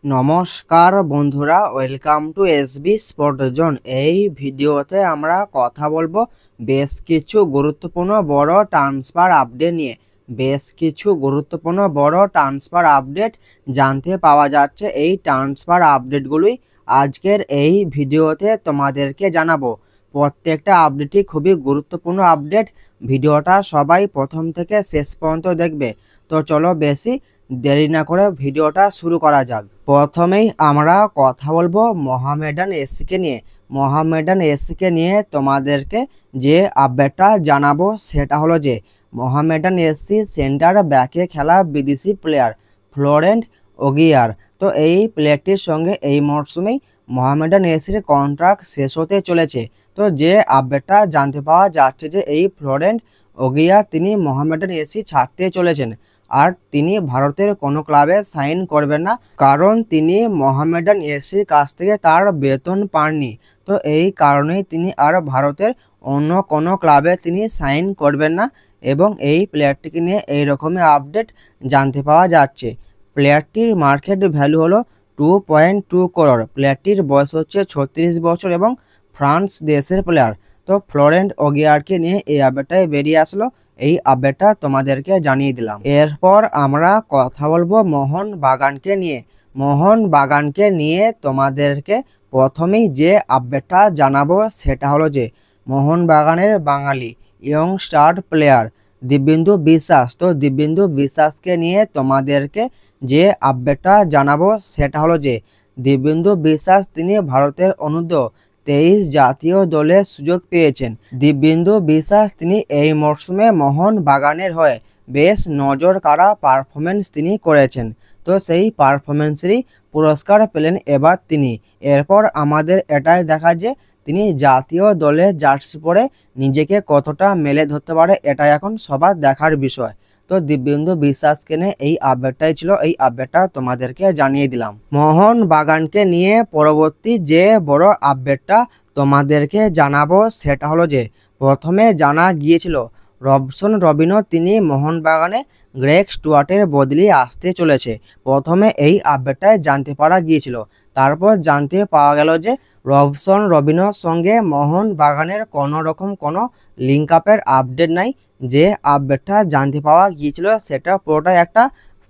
নমস্কার বন্ধুরা, welcome to SB sport zone. এই ভিডিওতে আমরা কথা বলবো বেশ কিছু গুরুত্বপূর্ণ বড় ট্রান্সফার আপডেট নিয়ে। বেশ কিছু গুরুত্বপূর্ণ বড় ট্রান্সফার আপডেট জানতে পাওয়া যাচ্ছে। এই ট্রান্সফার আপডেটগুলোই আজকের এই ভিডিওতে তোমাদেরকে জানাবো। প্রত্যেকটা আপডেটই খুবই গুরুত্বপূর্ণ আপডেট। ভিডিওটা সবাই প্রথম থেকে শেষ পর্যন্ত দেখবে। তো চলো বেশি দেরি না করে ভিডিওটা শুরু করা যাক। প্রথমেই আমরা কথা বলবো মোহামেডান এসসিকে নিয়ে। মোহামেডান এসসিকে নিয়ে তোমাদেরকে যে আপডেটটা জানাবো সেটা হলো যে মোহামেডান এসসি সেন্টার ব্যাকে খেলা বিদেশি প্লেয়ার ফ্লোরেন্ট ওগিয়ার। তো এই প্লেয়ারটির সঙ্গে এই মরশুমেই মোহামেডান এসসির কন্ট্রাক্ট শেষ হতে চলেছে। তো যে আপডেটটা জানতে পাওয়া যাচ্ছে যে এই ফ্লোরেন্ট ওগিয়ার তিনি মোহামেডান এসসি ছাড়তে চলেছেন, আর তিনি ভারতের কোনো ক্লাবে সাইন করবেন না, কারণ তিনি মোহামেডান এসসির কাছ থেকে তার বেতন পাননি। তো এই কারণেই তিনি আর ভারতের অন্য কোনো ক্লাবে তিনি সাইন করবেন না, এবং এই প্লেয়ারটিকে নিয়ে এই রকমই আপডেট জানতে পাওয়া যাচ্ছে। প্লেয়ারটির মার্কেট ভ্যালু হলো 2.2 করোড়। প্লেয়ারটির বয়স হচ্ছে 36 বছর এবং ফ্রান্স দেশের প্লেয়ার। তো ফ্লোরেন্ট ওগিয়ারকে নিয়ে এই আপডেটটাই বেরিয়ে আসলো। এই আপডেটটা তোমাদেরকে জানিয়ে দিলাম। এরপর আমরা কথা বলবো মোহনবাগানকে নিয়ে। মোহনবাগানকে নিয়ে তোমাদেরকে প্রথমেই যে আপডেটটা জানাবো সেটা হলো যে মোহনবাগানের বাঙালি ইয়ং স্টার প্লেয়ার দিব্যেন্দু বিশ্বাস। তো দিব্যেন্দু বিশ্বাসকে নিয়ে তোমাদেরকে যে আপডেটটা জানাবো সেটা হলো যে দিব্যেন্দু বিশ্বাস তিনি ভারতের অনূর্ধ্ব-23 জাতীয় দলে সুযোগ পেয়েছেন। দিব্যেন্দু বিশ্বাস তিনি এই মরশুমে মোহনবাগানের হয়ে বেশ নজর কাড়া পারফরমেন্স তিনি করেছেন। তো সেই পারফরমেন্সেরই পুরস্কার পেলেন এবার তিনি। এরপর আমাদের এটাই দেখা যে তিনি জাতীয় দলের জার্সি পরে নিজেকে কতটা মেলে ধরতে পারে, এটাই এখন সবার দেখার বিষয়। তো দিব্যেন্দু বিশ্বাসকে নিয়ে এই আপডেটটাই ছিল। এই আপডেটটা তোমাদেরকে জানিয়ে দিলাম। মোহনবাগানকে নিয়ে পরবর্তী যে বড় আপডেটটা তোমাদেরকে জানাবো সেটা হলো যে প্রথমে জানা গিয়েছিল রবসন রবিনো তিনি মোহনবাগানে গ্রেগ স্টুয়ার্টের বদলি আসতে চলেছে। প্রথমে এই আপডেটটাই জানতে পারা গিয়েছিল। তারপর জানতে পাওয়া গেল যে রবসন রবিনোর সঙ্গে মোহনবাগানের কোনো রকম কোনো লিঙ্ক আপের আপডেট নাই। যে আপডেটটা জানতে পাওয়া গিয়েছিল সেটা পুরোটাই একটা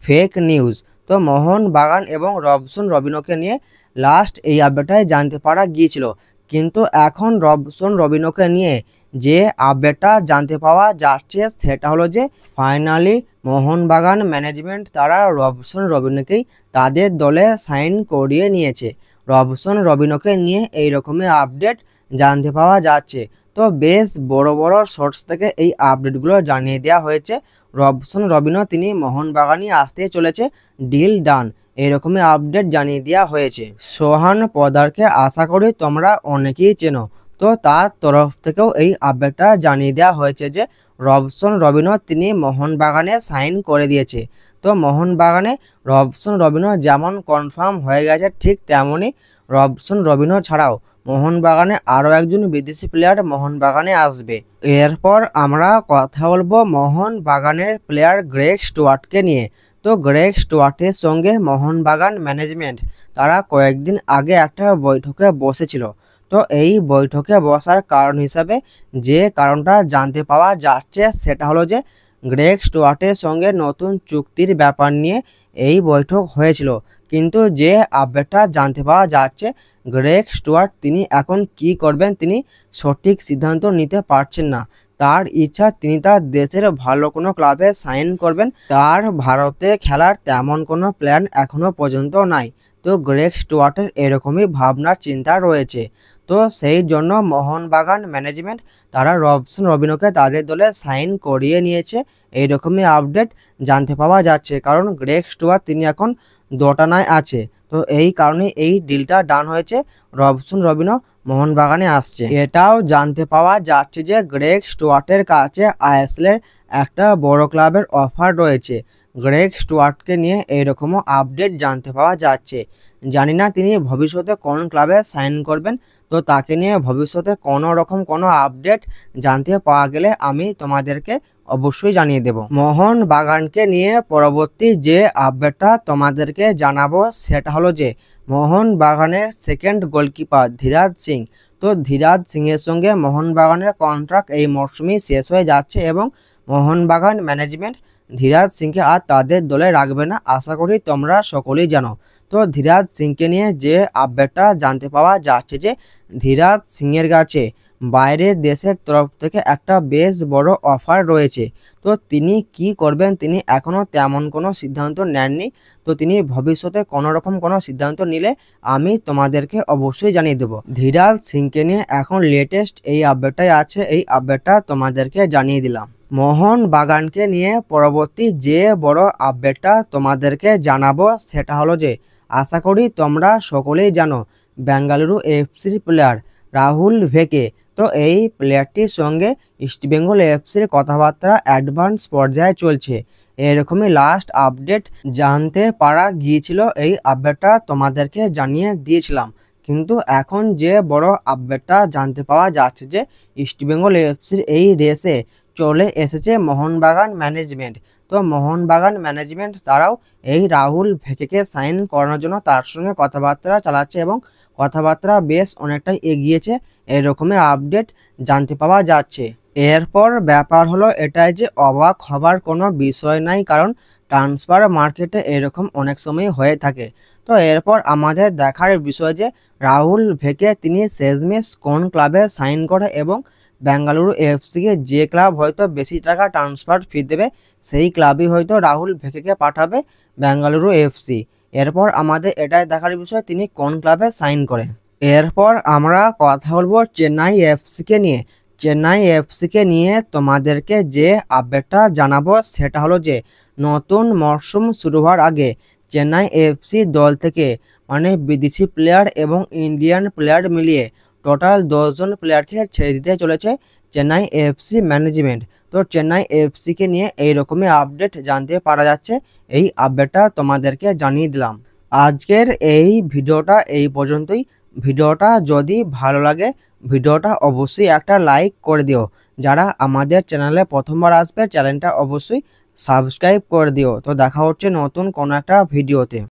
ফেক নিউজ। তো মোহনবাগান এবং রবসন রবিনোকে নিয়ে লাস্ট এই আপডেটটাই জানতে পারা গিয়েছিল, কিন্তু এখন রবসন রবিনোকে নিয়ে যে আপডেটটা জানতে পাওয়া যাচ্ছে সেটা হলো যে ফাইনালি মোহনবাগান ম্যানেজমেন্ট তারা রবসন রবিনোকেই তাদের দলে সাইন করিয়ে নিয়েছে। রবসন রবিনোকে নিয়ে এই রকমের আপডেট জানতে পাওয়া যাচ্ছে। তো বেশ বড় বড় সোর্স থেকে এই আপডেটগুলো জানিয়ে দেওয়া হয়েছে। রবসন রবিনো তিনি মোহনবাগানই আসতে চলেছে, ডিল ডান, এইরকমই আপডেট জানিয়ে দেওয়া হয়েছে। সোহান পোদ্দারকে আশা করি তোমরা অনেকেই চেনো। তো তার তরফ থেকেও এই আপডেটটা জানিয়ে দেওয়া হয়েছে যে রবসন রবিনো তিনি মোহনবাগানে সাইন করে দিয়েছে। তো মোহনবাগানে রবসন রবিনো যেমন কনফার্ম হয়ে গেছে, ঠিক তেমনই রবসন রবিনো ছাড়াও মোহনবাগানে আরও একজন বিদেশি প্লেয়ার মোহনবাগানে আসবে। এরপর আমরা কথা বলবো মোহনবাগানের প্লেয়ার গ্রেগ স্টুয়ার্টকে নিয়ে। তো গ্রেগ স্টুয়ার্টের সঙ্গে মোহনবাগান ম্যানেজমেন্ট তারা কয়েকদিন আগে একটা বৈঠকে বসেছিল। তো এই বৈঠকে বসার কারণ হিসাবে যে কারণটা জানতে পাওয়া যাচ্ছে সেটা হলো যে গ্রেগ স্টুয়ার্টের সঙ্গে নতুন চুক্তির ব্যাপার নিয়ে এই বৈঠক হয়েছিল। কিন্তু যে আপডেটটা জানতে পাওয়া যাচ্ছে গ্রেগ স্টুয়ার্ট তিনি এখন কি করবেন তিনি সঠিক সিদ্ধান্ত নিতে পারছেন না। তার ইচ্ছা তিনি তার দেশের ভালো কোনো ক্লাবে সাইন করবেন, তার ভারতে খেলার তেমন কোনো প্ল্যান এখনো পর্যন্ত নাই। তো গ্রেগ স্টুয়ার্টের এরকমই ভাবনার চিন্তা রয়েছে। তো সেই জন্য মোহনবাগান ম্যানেজমেন্ট তারা রবসন রবিনোকে তাদের দলে সাইন করিয়ে নিয়েছে, এইরকমই আপডেট জানতে পাওয়া যাচ্ছে। কারণ গ্রেগ স্টুয়ার্ট তিনি এখন দোটানায় আছে। তো এই কারণে এই ডিলটা ডান হয়েছে, রবসন রবিনো মোহনবাগানে আসছে। এটাও জানতে পাওয়া যাচ্ছে যে গ্রেগ স্টুয়ার্টের কাছে আইএসএলের একটা বড় ক্লাবের অফার রয়েছে। গ্রেগ স্টুয়ার্টকে নিয়ে এইরকমও আপডেট জানতে পাওয়া যাচ্ছে। জানি না তিনি ভবিষ্যতে কোন ক্লাবে সাইন করবেন। তো তাকে নিয়ে ভবিষ্যতে কোনো রকম কোনো আপডেট জানতে পাওয়া গেলে আমি তোমাদেরকে অবশ্যই জানিয়ে দেব। মোহন বাগানকে নিয়ে পরবর্তী যে আপডেটটা তোমাদেরকে জানাবো সেটা হলো যে মোহন বাগানের সেকেন্ড গোলকিপার ধীরাজ সিং। তো ধীরাজ সিংয়ের সঙ্গে মোহনবাগানের কন্ট্রাক্ট এই মরশুমেই শেষ হয়ে যাচ্ছে এবং মোহনবাগান ম্যানেজমেন্ট ধীরাজ সিংকে আর তাদের দলে রাখবে না, আশা করি তোমরা সকলেই জানো। তো ধীরাজ সিংকে নিয়ে যে আপডেটটা জানতে পাওয়া যাচ্ছে যে ধীরাজ সিংয়ের কাছে বাইরের দেশের তরফ থেকে একটা বেশ বড় অফার রয়েছে। তো তিনি কি করবেন তিনি এখনও তেমন কোনো সিদ্ধান্ত নেননি। তো তিনি ভবিষ্যতে কোনো রকম কোনো সিদ্ধান্ত নিলে আমি তোমাদেরকে অবশ্যই জানিয়ে দেবো। ধীরাজ সিংকে নিয়ে এখন লেটেস্ট এই আপডেটটাই আছে, এই আপডেটটা তোমাদেরকে জানিয়ে দিলাম। মোহন বাগানকে নিয়ে পরবর্তী যে বড় আপডেটটা তোমাদেরকে জানাবো সেটা হলো যে আশা করি তোমরা সকলেই জানো বেঙ্গালুরু এফসির প্লেয়ার রাহুল ভেকে। তো এই প্লেয়ারটির সঙ্গে ইস্টবেঙ্গল এফসির কথাবার্তা অ্যাডভান্স পর্যায়ে চলছে, এরকমই লাস্ট আপডেট জানতে পারা গিয়েছিল। এই আপডেটটা তোমাদেরকে জানিয়ে দিয়েছিলাম, কিন্তু এখন যে বড় আপডেটটা জানতে পাওয়া যাচ্ছে যে ইস্টবেঙ্গল এফসির এই রেসে চলে এসেছে মোহনবাগান ম্যানেজমেন্ট। তো মোহনবাগান ম্যানেজমেন্ট তারাও এই রাহুল ভেকেকে সাইন করানোর জন্য তার সঙ্গে কথাবার্তা চালাচ্ছে এবং কথাবার্তা বেশ অনেকটাই এগিয়েছে, এরকমই আপডেট জানতে পাওয়া যাচ্ছে। এরপর ব্যাপার হলো এটাই যে অবাক হবার কোনো বিষয় নাই, কারণ ট্রান্সফার মার্কেটে এরকম অনেক সময় হয়ে থাকে। তো এরপর আমাদের দেখার বিষয় যে রাহুল ভেকে তিনি শেষমেশ কোন ক্লাবে সাইন করে এবং বেঙ্গালুরু এফসিকে যে ক্লাব হয়তো বেশি টাকা ট্রান্সফার ফি দেবে সেই ক্লাবই হয়তো রাহুল ভেকেকে পাঠাবে বেঙ্গালুরু এফসি। এরপর আমাদের এটাই দেখার বিষয় তিনি কোন ক্লাবে সাইন করে। এরপর আমরা কথা বলবো চেন্নাই এফসিকে নিয়ে। চেন্নাই এফসিকে নিয়ে তোমাদেরকে যে আপডেটটা জানাবো সেটা হলো যে নতুন মরশুম শুরু হওয়ার আগে চেন্নাই এফসি দল থেকে মানে বিদেশি প্লেয়ার এবং ইন্ডিয়ান প্লেয়ার মিলিয়ে টোটাল 10 জন প্লেয়ারকে ছেড়ে দিতে চলেছে চেন্নাই এফসি ম্যানেজমেন্ট। তো চেন্নাই এফসিকে নিয়ে এইরকমই আপডেট জানতে পারা যাচ্ছে, এই আপডেটটা তোমাদেরকে জানিয়ে দিলাম। আজকের এই ভিডিওটা এই পর্যন্তই। ভিডিওটা যদি ভালো লাগে ভিডিওটা অবশ্যই একটা লাইক করে দিও। যারা আমাদের চ্যানেলে প্রথমবার আসবে চ্যানেলটা অবশ্যই সাবস্ক্রাইব করে দিও। তো দেখা হচ্ছে নতুন কোনো একটা ভিডিওতে।